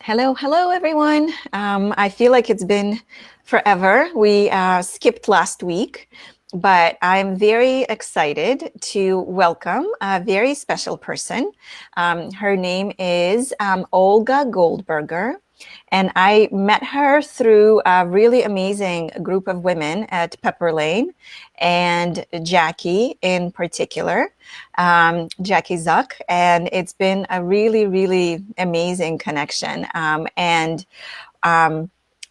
Hello, hello, everyone. I feel like it's been forever. We skipped last week, but I'm very excited to welcome a very special person. Her name is Olga Goldberger, and I met her through a really amazing group of women at Pepper Lane, and Jackie in particular, Jackie Zuck, and it's been a really, really amazing connection. And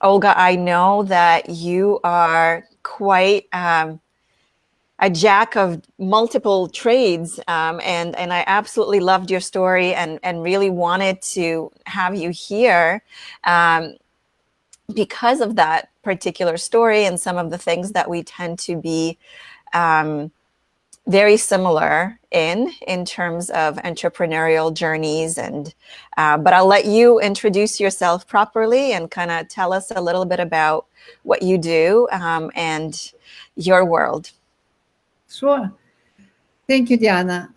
Olga, I know that you are quite a jack of multiple trades, and I absolutely loved your story and really wanted to have you here because of that particular story and some of the things that we tend to be very similar in terms of entrepreneurial journeys. And but I'll let you introduce yourself properly and kind of tell us a little bit about what you do and your world. Sure. Thank you, Diana.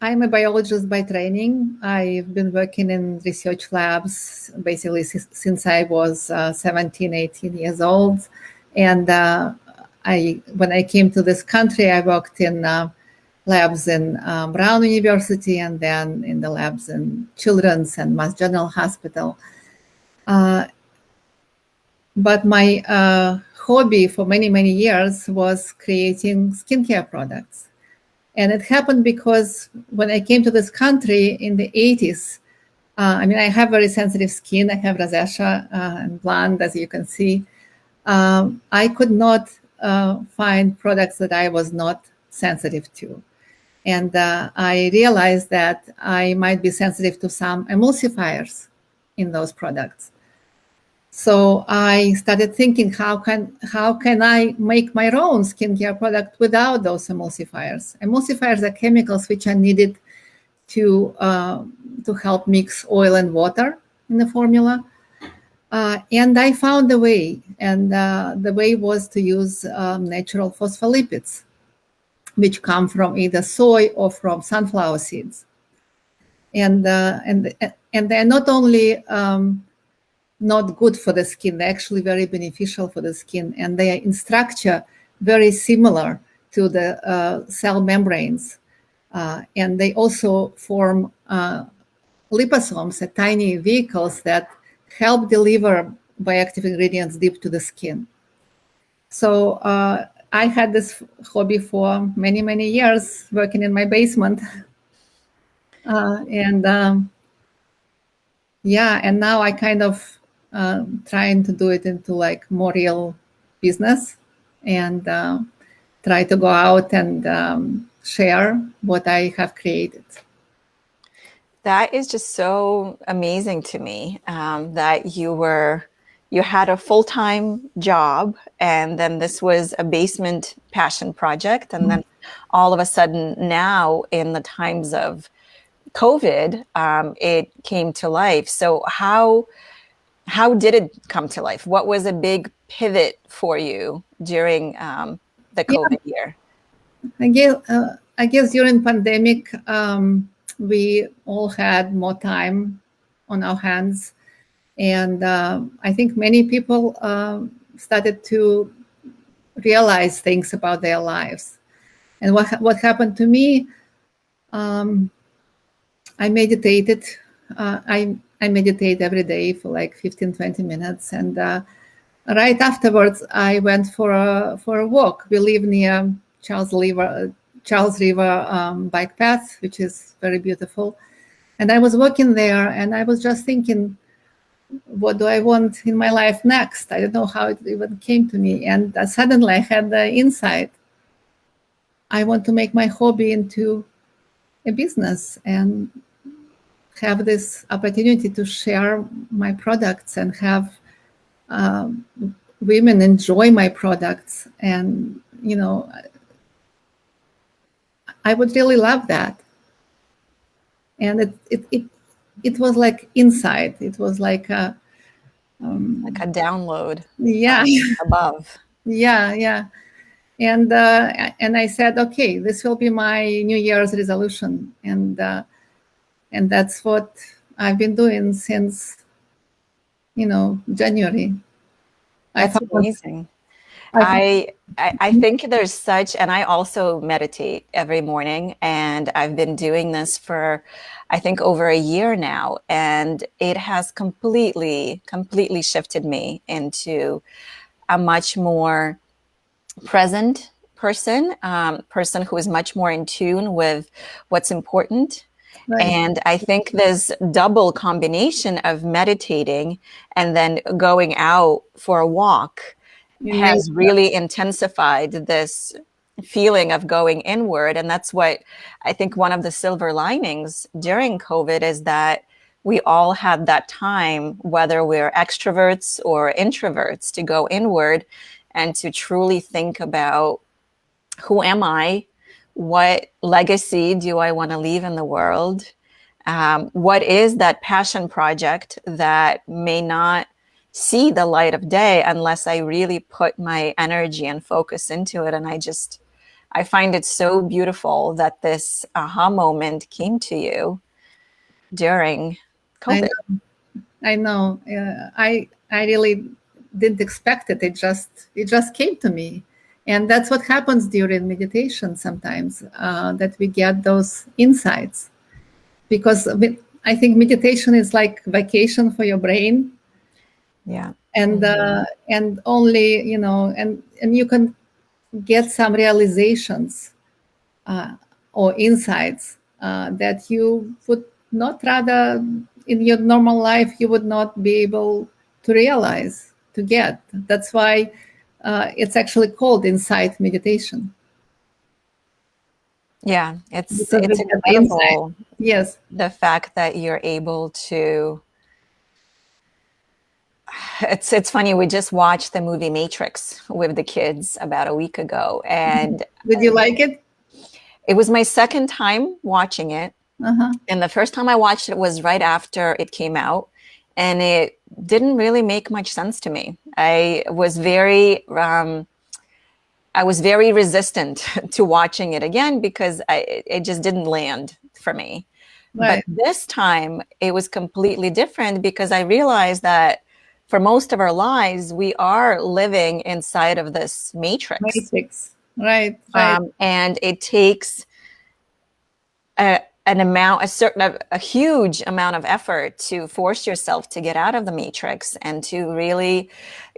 I'm a biologist by training. I've been working in research labs basically since I was 17, 18 years old. And when I came to this country, I worked in labs in Brown University and then in the labs in Children's and Mass General Hospital. But my hobby for many, many years was creating skincare products. And it happened because when I came to this country in the 80s, I have very sensitive skin. I have rosacea and blonde, as you can see. I could not find products that I was not sensitive to. And I realized that I might be sensitive to some emulsifiers in those products. So I started thinking, how can I make my own skincare product without those emulsifiers? Emulsifiers are chemicals which are needed to help mix oil and water in the formula. And I found a way, and the way was to use natural phospholipids, which come from either soy or from sunflower seeds. And they're not only not good for the skin, they're actually very beneficial for the skin, and they are in structure very similar to the cell membranes. And they also form liposomes, tiny vehicles that help deliver bioactive ingredients deep to the skin. So I had this hobby for many, many years, working in my basement. And now I kind of trying to do it into like more real business and try to go out and share what I have created. That is just so amazing to me, that you had a full-time job, and then this was a basement passion project, and then all of a sudden now in the times of COVID, it came to life. So how did it come to life? What was a big pivot for you during the COVID year? I guess during pandemic, we all had more time on our hands. And I think many people started to realize things about their lives. And what happened to me, I meditated. I meditate every day for like 15, 20 minutes. And right afterwards, I went for a walk. We live near Charles River bike path, which is very beautiful. And I was walking there and I was just thinking, what do I want in my life next? I don't know how it even came to me. And suddenly I had the insight. I want to make my hobby into a business and have this opportunity to share my products and have women enjoy my products. And, I would really love that. And it was like inside. It was like a download. Yeah. Above. Yeah. And I said, okay, this will be my New Year's resolution. And And that's what I've been doing since, January. That's amazing. I think there's such, and I also meditate every morning, and I've been doing this for, I think, over a year now, and it has completely shifted me into a much more present person who is much more in tune with what's important. Right. And I think this double combination of meditating and then going out for a walk has really intensified this feeling of going inward. And that's what I think one of the silver linings during COVID is that we all had that time, whether we're extroverts or introverts, to go inward and to truly think about, who am I? What legacy do I want to leave in the world? What is that passion project that may not see the light of day unless I really put my energy and focus into it? And I find it so beautiful that this aha moment came to you during COVID. I know. I really didn't expect it. It just came to me, and that's what happens during meditation sometimes, that we get those insights, because I think meditation is like vacation for your brain. Yeah. And and only and you can get some realizations or insights that you would not rather in your normal life you would not be able to realize, to get. That's why it's actually called insight meditation. Yeah, it's incredible. Yes, the fact that you're able to. It's funny. We just watched the movie Matrix with the kids about a week ago, and did you like it? it was my second time watching it. And the first time I watched it was right after it came out, and it didn't really make much sense to me. I was very resistant to watching it again because it just didn't land for me. Right. But this time it was completely different because I realized that for most of our lives, we are living inside of this matrix. Right. And it takes a huge amount of effort to force yourself to get out of the matrix and to really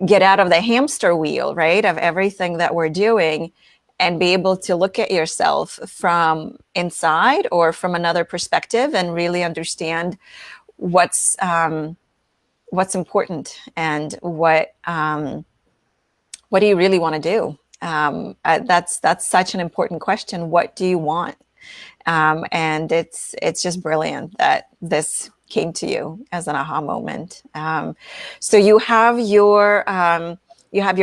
get out of the hamster wheel, right, of everything that we're doing, and be able to look at yourself from inside or from another perspective and really understand what's important and what do you really want to do. That's such an important question. What do you want? And it's just brilliant that this came to you as an aha moment. So you have your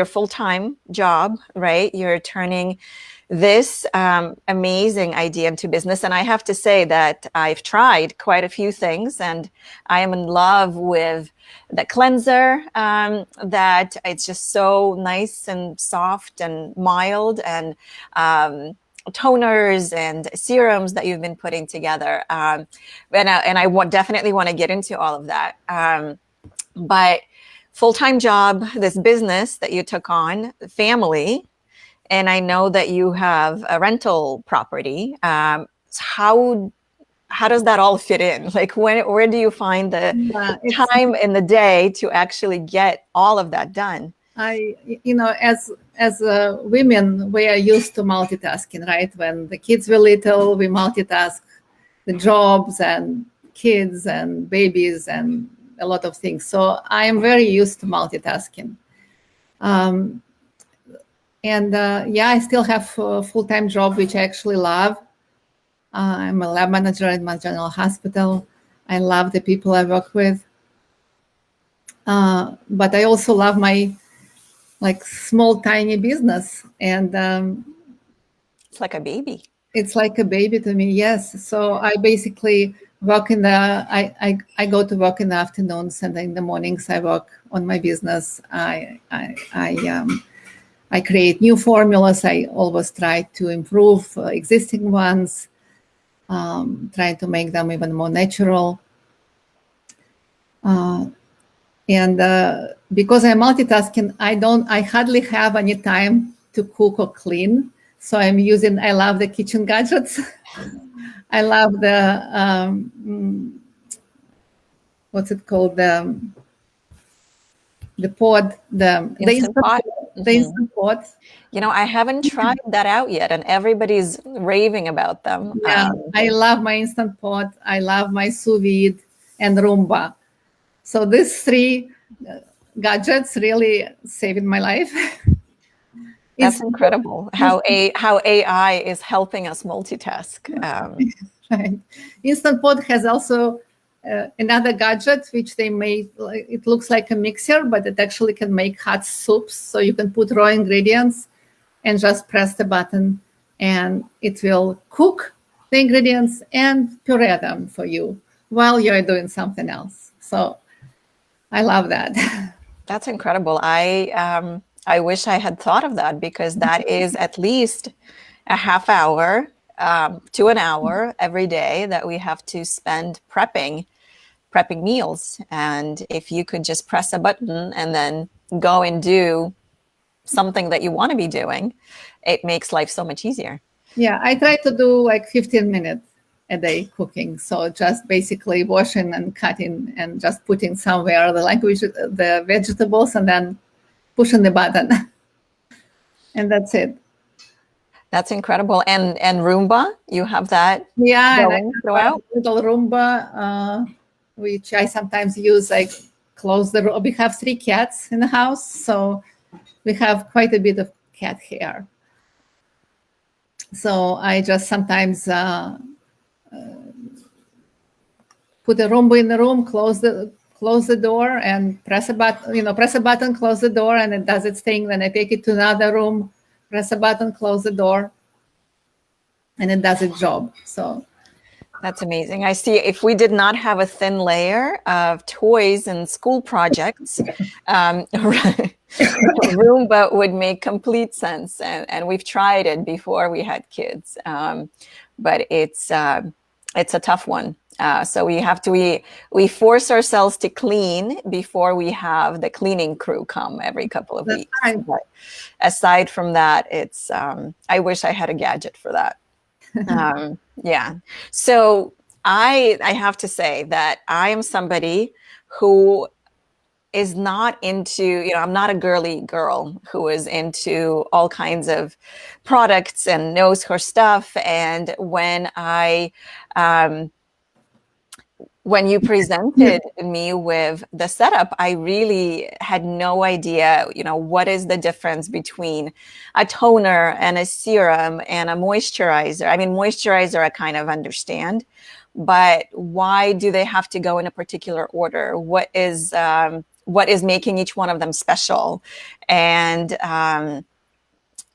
full-time job, right? You're turning this amazing idea into business. And I have to say that I've tried quite a few things, and I am in love with the cleanser, that it's just so nice and soft and mild, and toners and serums that you've been putting together. And I definitely want to get into all of that. But full-time job, this business that you took on, family, and I know that you have a rental property. How does that all fit in? Like, where do you find the time in the day to actually get all of that done? As women, we are used to multitasking, right? When the kids were little, we multitask the jobs and kids and babies and a lot of things. So I am very used to multitasking. I still have a full-time job, which I actually love. I'm a lab manager at my general hospital. I love the people I work with. But I also love my small, tiny business. And it's like a baby. It's like a baby to me, yes. So I basically work I go to work in the afternoons, and in the mornings I work on my business. I create new formulas. I always try to improve existing ones. trying to make them even more natural. And because I'm multitasking, I hardly have any time to cook or clean. So I love the kitchen gadgets. I love the, what's it called? The pod, the Instant pot. the instant pot. You know, I haven't tried that out yet, and everybody's raving about them. Yeah, I love my instant pot. I love my sous vide and Roomba. So these three gadgets really saved my life. That's incredible how AI is helping us multitask. Right. Instant Pot has also another gadget which they made. It looks like a mixer, but it actually can make hot soups. So you can put raw ingredients and just press the button, and it will cook the ingredients and puree them for you while you're doing something else. So I love that. That's incredible. I wish I had thought of that, because that is at least a half hour to an hour every day that we have to spend prepping meals. And if you could just press a button and then go and do something that you want to be doing, it makes life so much easier. Yeah, I try to do like 15 minutes a day cooking. So just basically washing and cutting and just putting somewhere the vegetables, and then pushing the button. And that's it. That's incredible. And Roomba, you have that? Yeah, and I throughout? have a little Roomba, which I sometimes use, like close the room. We have 3 cats in the house, so we have quite a bit of cat hair. So I just sometimes put a Roomba in the room, close the door, and press a button, close the door, and it does its thing. Then I take it to another room, press a button, close the door, and it does its job. So that's amazing. I see. If we did not have a thin layer of toys and school projects, Roomba would make complete sense. And we've tried it before we had kids, but it's a tough one. So we force ourselves to clean before we have the cleaning crew come every couple of weeks. Right. But aside from that, it's I wish I had a gadget for that. Yeah. So I have to say that I am somebody who is not into, I'm not a girly girl who is into all kinds of products and knows her stuff. And when you presented me with the setup, I really had no idea, what is the difference between a toner and a serum and a moisturizer. I mean, moisturizer I kind of understand, but why do they have to go in a particular order? What is making each one of them special? And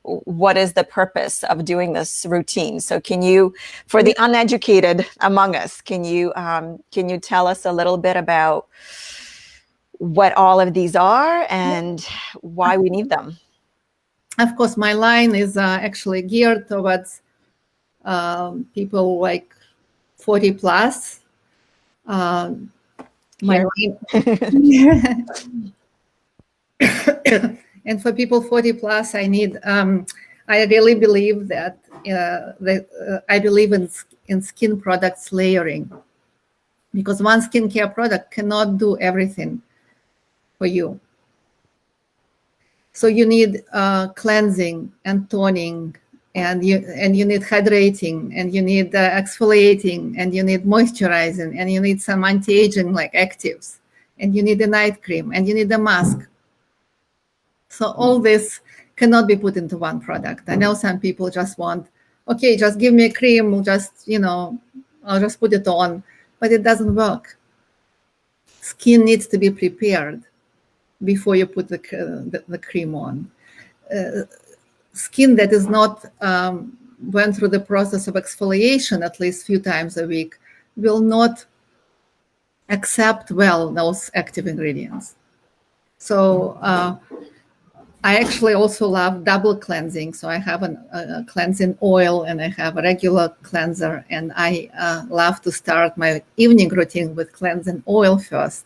what is the purpose of doing this routine? So can you, for the uneducated among us, can you tell us a little bit about what all of these are and why we need them? Of course, my line is actually geared towards people like 40 plus. My line. And for people 40 plus, I really believe that I believe in skin products layering, because one skincare product cannot do everything for you. So you need cleansing and toning, and you need hydrating, and you need exfoliating, and you need moisturizing, and you need some anti-aging like actives, and you need a night cream, and you need a mask. So all this cannot be put into one product. I know some people just want, okay, just give me a cream, I'll just put it on, but it doesn't work. Skin needs to be prepared before you put the cream on. Skin that is not went through the process of exfoliation at least a few times a week will not accept well those active ingredients. So I actually also love double cleansing. So I have a cleansing oil and I have a regular cleanser. And I love to start my evening routine with cleansing oil first.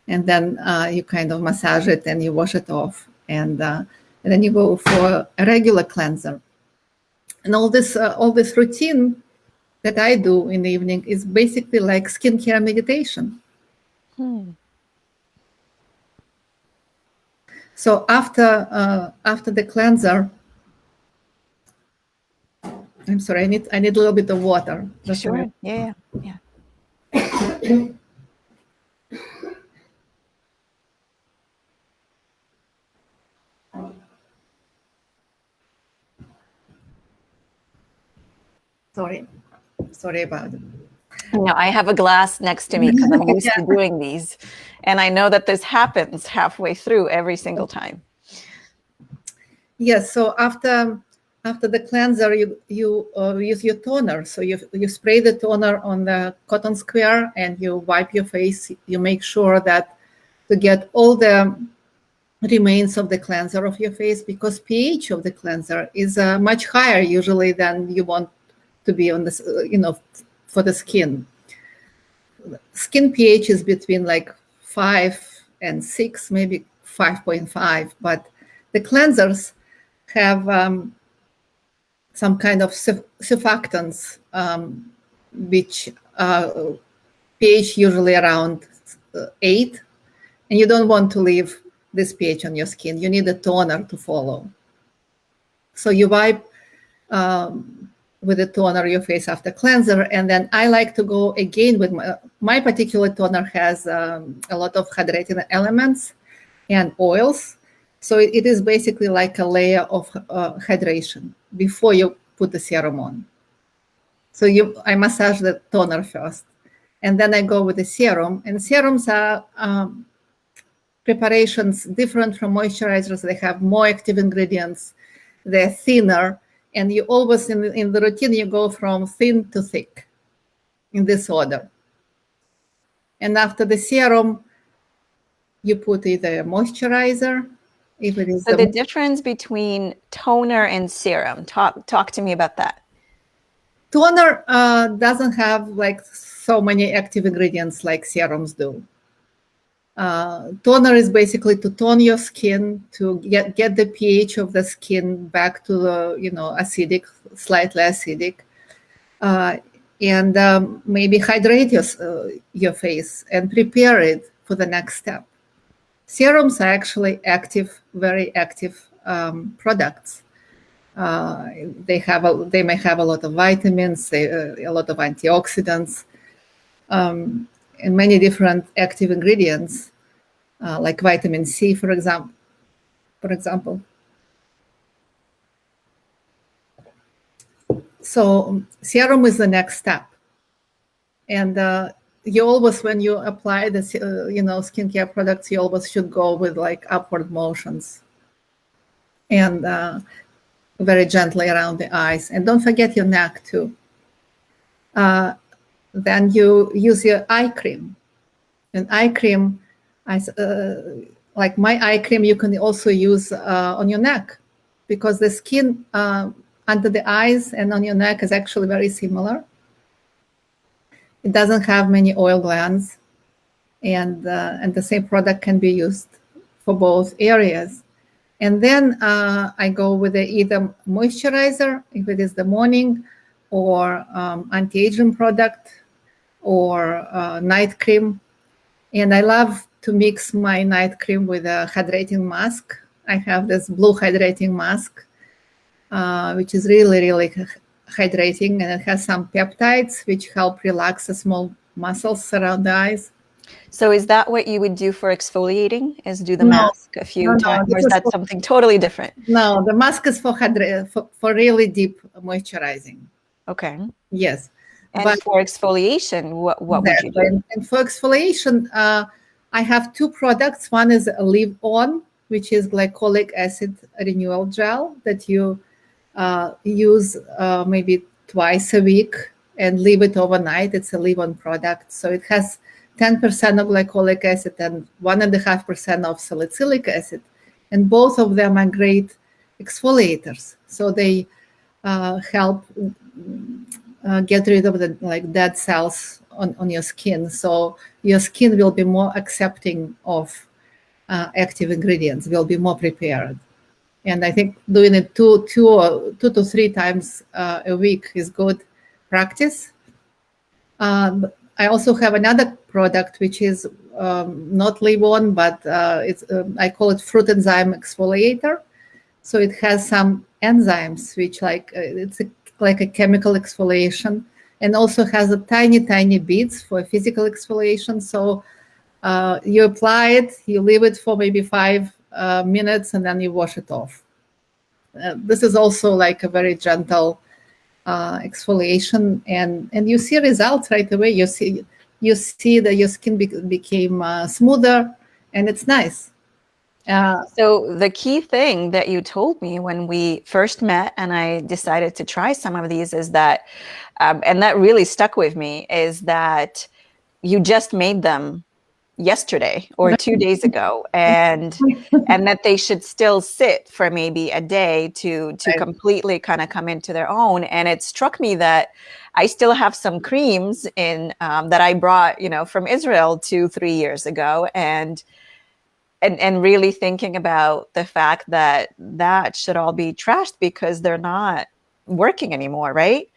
And then you kind of massage it and you wash it off. And then you go for a regular cleanser. And all this routine that I do in the evening is basically like skincare meditation. So after the cleanser, I'm sorry, I need a little bit of water. Sure. Yeah. Sorry about it. No, I have a glass next to me because I'm used to doing these. And I know that this happens halfway through every single time. Yes, so after the cleanser, you use your toner. So you spray the toner on the cotton square and you wipe your face. You make sure that to get all the remains of the cleanser of your face, because pH of the cleanser is much higher usually than you want to be on this, for the skin. Skin pH is between like 5 and 6, maybe 5.5, but the cleansers have some kind of surfactants, which pH usually around 8, and you don't want to leave this pH on your skin. You need a toner to follow. So you wipe with the toner your face after cleanser, and then I like to go again with my particular toner has a lot of hydrating elements and oils. So it is basically like a layer of hydration before you put the serum on. So I massage the toner first, and then I go with the serum. And serums are preparations different from moisturizers. They have more active ingredients. They're thinner. And you always, in the routine, you go from thin to thick in this order. And after the serum, you put either a moisturizer, if it is so the difference between toner and serum, talk to me about that. Toner doesn't have like so many active ingredients like serums do. Toner is basically to tone your skin, to get the pH of the skin back to the acidic, slightly acidic, and maybe hydrate your face and prepare it for the next step. Serums are actually active, very active products. They may have a lot of vitamins, a lot of antioxidants, and many different active ingredients, like vitamin C, for example. So serum is the next step, and you always, when you apply the skincare products, you always should go with like upward motions and very gently around the eyes, and don't forget your neck too. Then you use your eye cream. And eye cream, like my eye cream, you can also use on your neck, because the skin under the eyes and on your neck is actually very similar. It doesn't have many oil glands, and the same product can be used for both areas. And then I go with either moisturizer, if it is the morning, or anti-aging product, or night cream. And I love to mix my night cream with a hydrating mask. I have this blue hydrating mask, which is really, really hydrating, and it has some peptides which help relax the small muscles around the eyes. So is that what you would do for exfoliating, is do the mask a few times, or is that something totally different? No, the mask is for really deep moisturizing. Okay. Yes. And for exfoliation, what would you do? And for exfoliation, I have two products. One is a Live On, which is glycolic acid renewal gel that you use maybe twice a week and leave it overnight. It's a Live On product. So it has 10% of glycolic acid and 1.5% of salicylic acid. and both of them are great exfoliators. So they help get rid of the dead cells on your skin. So your skin will be more accepting of active ingredients, will be more prepared. And I think doing it two to three times a week is good practice. I also have another product which is not leave-on, but it's I call it fruit enzyme exfoliator. So it has some enzymes which like a chemical exfoliation, and also has a tiny beads for physical exfoliation. So you apply it, you leave it for maybe 5 minutes, and then you wash it off. This is also like a very gentle exfoliation, and you see results right away. You see that your skin became smoother, and it's nice. So the key thing that you told me when we first met and I decided to try some of these is that, and that really stuck with me, is that you just made them yesterday or 2 days ago, and that they should still sit for maybe a day to Right. completely kind of come into their own. And it struck me that I still have some creams in that I brought, from Israel 2-3 years ago, and really thinking about the fact that should all be trashed because they're not working anymore, right?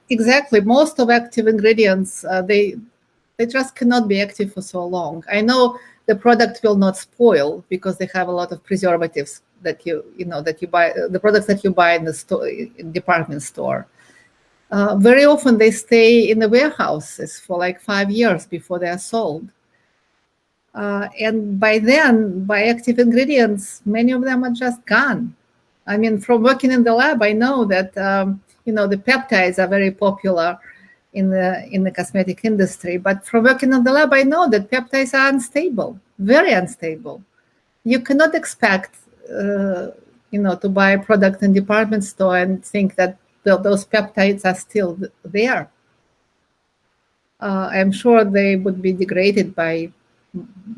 Exactly. Most of active ingredients, they just cannot be active for so long. I know the product will not spoil because they have a lot of preservatives that you buy, the products that you buy in the store, in department store. Very often they stay in the warehouses for like 5 years before they are sold. And by then, by active ingredients, many of them are just gone. I mean, from working in the lab, I know that the peptides are very popular in the cosmetic industry. But from working in the lab, I know that peptides are unstable, very unstable. You cannot expect to buy a product in department store and think that those peptides are still there. I'm sure they would be degraded by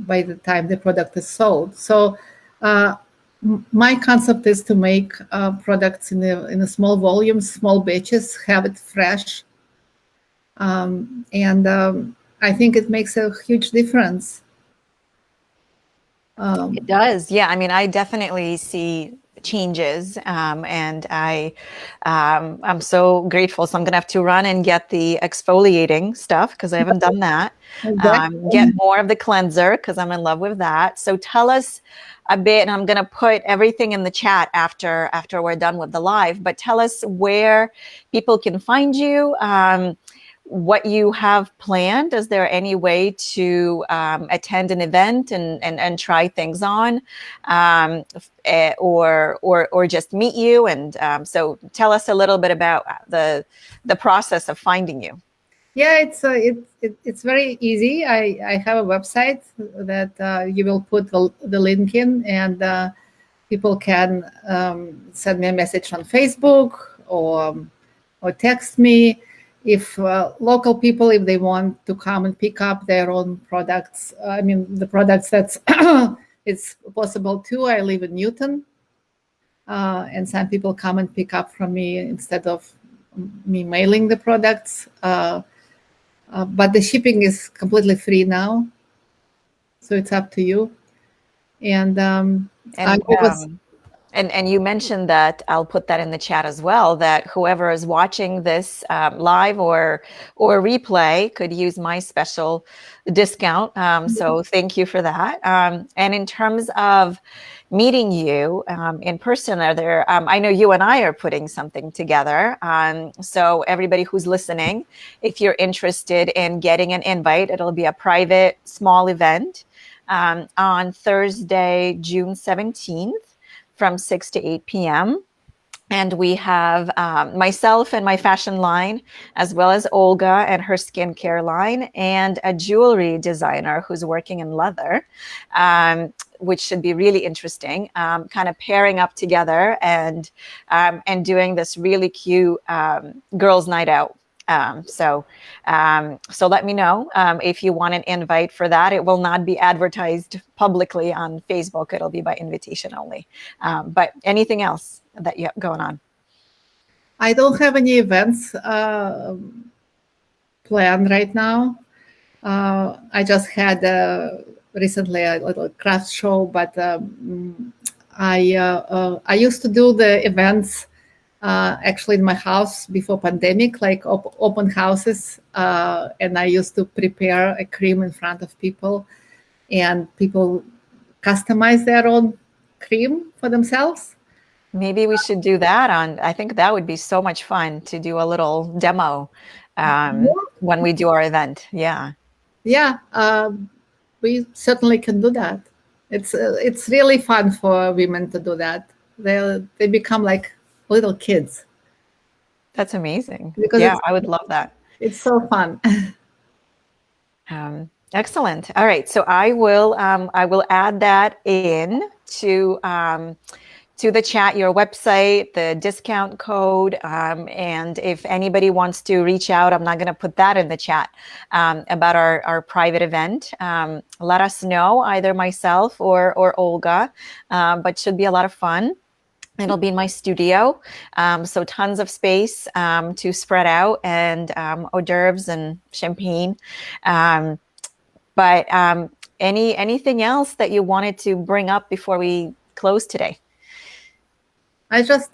the time the product is sold. So my concept is to make products in a small volume, small batches, have it fresh. And I think it makes a huge difference. It does. Yeah. I mean, I definitely see changes, and I'm so grateful. So I'm gonna have to run and get the exfoliating stuff because I haven't done that. Get more of the cleanser because I'm in love with that. So tell us a bit, and I'm gonna put everything in the chat after we're done with the live. But tell us where people can find you. What you have planned. Is there any way to attend an event and try things on, or just meet you? And so tell us a little bit about the process of finding you. Yeah, it's very easy. I have a website that you will put the link in, and people can send me a message on Facebook or text me. If local people, if they want to come and pick up their own products, I mean, the products that's it's possible too. I live in Newton, and some people come and pick up from me instead of me mailing the products. But the shipping is completely free now, so it's up to you. And you mentioned that, I'll put that in the chat as well, that whoever is watching this live or replay could use my special discount. So thank you for that. And in terms of meeting you in person, are there, I know you and I are putting something together. So everybody who's listening, if you're interested in getting an invite, it'll be a private small event on Thursday, June 17th. From 6 to 8 p.m. And we have myself and my fashion line, as well as Olga and her skincare line, and a jewelry designer who's working in leather, which should be really interesting, kind of pairing up together and doing this really cute girls' night out. So let me know if you want an invite for that. It will not be advertised publicly on Facebook. It'll be by invitation only. But anything else that you have going on? I don't have any events planned right now. I just had recently a little craft show, but I used to do the events actually in my house before pandemic, like open houses, and I used to prepare a cream in front of people, and people customize their own cream for themselves. Maybe we should do that on, I think that would be so much fun to do a little demo when we do our event. Yeah. Yeah, we certainly can do that. It's really fun for women to do that. They become like little kids That's amazing. because Yeah, I would love that. it's so fun. Excellent. All right, so I will add that in to the chat, your website, the discount code, and if anybody wants to reach out, I'm not going to put that in the chat about our private event. Let us know, either myself or Olga, but should be a lot of fun. It'll be in my studio, so tons of space to spread out, and hors d'oeuvres and champagne. But anything else that you wanted to bring up before we close today? I just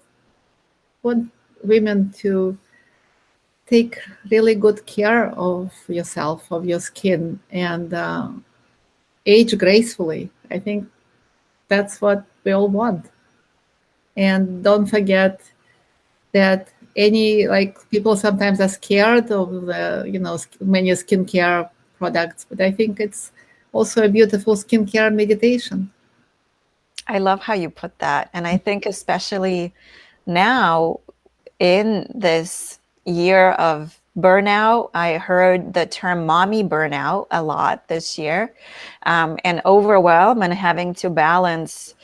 want women to take really good care of yourself, of your skin, and age gracefully. I think that's what we all want. And don't forget that people sometimes are scared of the many skincare products, but I think it's also a beautiful skincare meditation. I love how you put that. And I think especially now in this year of burnout, I heard the term mommy burnout a lot this year, and overwhelm and having to balance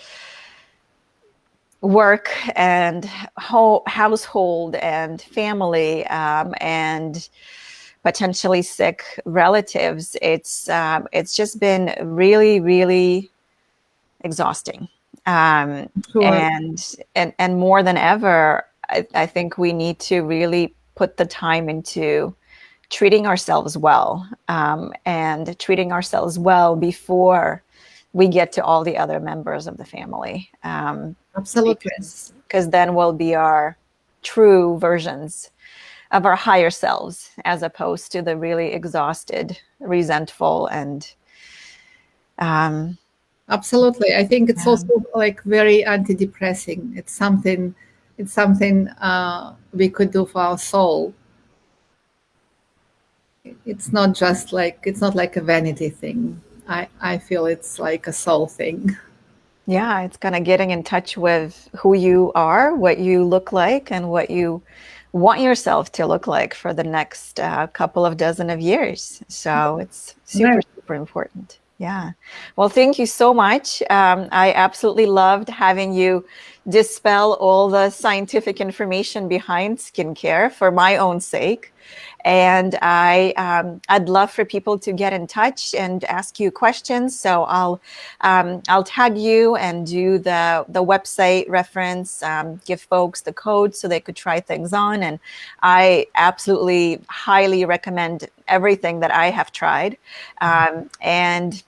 work and household and family, and potentially sick relatives. It's just been really, really exhausting. Sure. And more than ever, I think we need to really put the time into treating ourselves well, and treating ourselves well before we get to all the other members of the family. Absolutely. Because then we'll be our true versions of our higher selves, as opposed to the really exhausted, resentful, and absolutely. I think it's also like very antidepressing. It's something we could do for our soul. It's not like a vanity thing. I feel it's like a soul thing. Yeah, it's kind of getting in touch with who you are, what you look like, and what you want yourself to look like for the next couple of dozen of years. So it's super, Right. super important. Yeah. Well, thank you so much. I absolutely loved having you dispel all the scientific information behind skincare for my own sake. And I'd love for people to get in touch and ask you questions. So I'll tag you and do the website reference, give folks the code so they could try things on. And I absolutely highly recommend everything that I have tried. And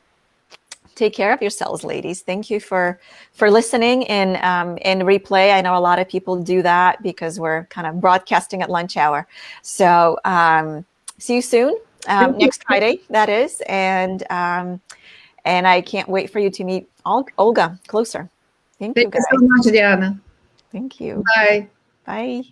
take care of yourselves, ladies. Thank you for listening in replay. I know a lot of people do that because we're kind of broadcasting at lunch hour. So see you soon, next Friday, that is. And I can't wait for you to meet Olga closer. Thank you, guys. Thank you so much, Diana. Thank you. Bye. Bye.